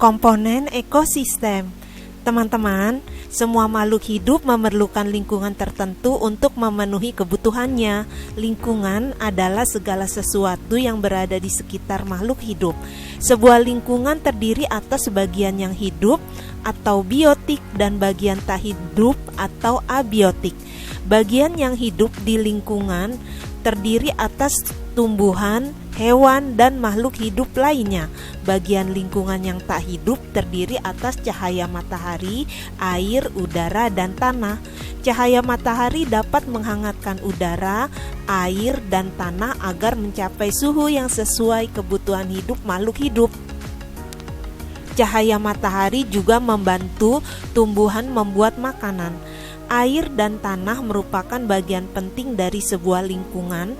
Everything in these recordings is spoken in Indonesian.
Komponen ekosistem. Teman-teman, semua makhluk hidup memerlukan lingkungan tertentu untuk memenuhi kebutuhannya. Lingkungan adalah segala sesuatu yang berada di sekitar makhluk hidup. Sebuah lingkungan terdiri atas bagian yang hidup atau biotik dan bagian tak hidup atau abiotik. Bagian yang hidup di lingkungan terdiri atas tumbuhan, hewan, dan makhluk hidup lainnya. Bagian lingkungan yang tak hidup terdiri atas cahaya matahari, air, udara, dan tanah. Cahaya matahari dapat menghangatkan udara, air, dan tanah agar mencapai suhu yang sesuai kebutuhan hidup makhluk hidup. Cahaya matahari juga membantu tumbuhan membuat makanan. Air dan tanah merupakan bagian penting dari sebuah lingkungan.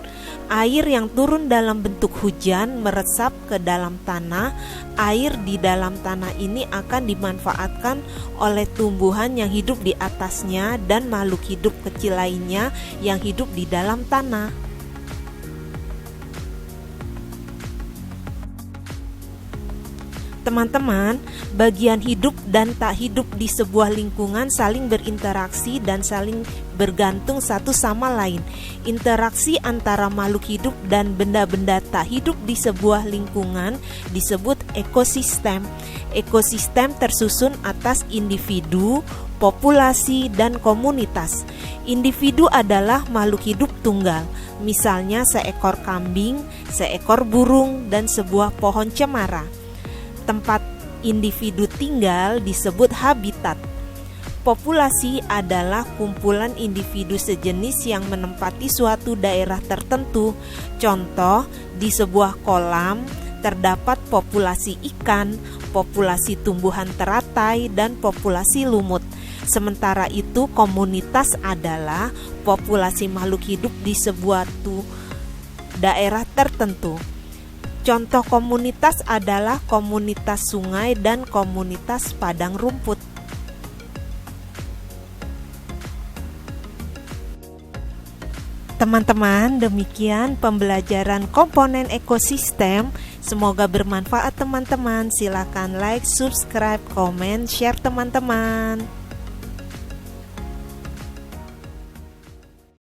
Air yang turun dalam bentuk hujan meresap ke dalam tanah. Air di dalam tanah ini akan dimanfaatkan oleh tumbuhan yang hidup di atasnya dan makhluk hidup kecil lainnya yang hidup di dalam tanah. Teman-teman, bagian hidup dan tak hidup di sebuah lingkungan saling berinteraksi dan saling bergantung satu sama lain. Interaksi antara makhluk hidup dan benda-benda tak hidup di sebuah lingkungan disebut ekosistem. Ekosistem tersusun atas individu, populasi, dan komunitas. Individu adalah makhluk hidup tunggal, misalnya seekor kambing, seekor burung, dan sebuah pohon cemara. Tempat individu tinggal disebut habitat. Populasi adalah kumpulan individu sejenis yang menempati suatu daerah tertentu. Contoh, di sebuah kolam terdapat populasi ikan, populasi tumbuhan teratai, dan populasi lumut. Sementara itu, komunitas adalah populasi makhluk hidup di sebuah daerah tertentu. Contoh komunitas adalah komunitas sungai dan komunitas padang rumput. Teman-teman, demikian pembelajaran komponen ekosistem. Semoga bermanfaat teman-teman. Silakan like, subscribe, komen, share teman-teman.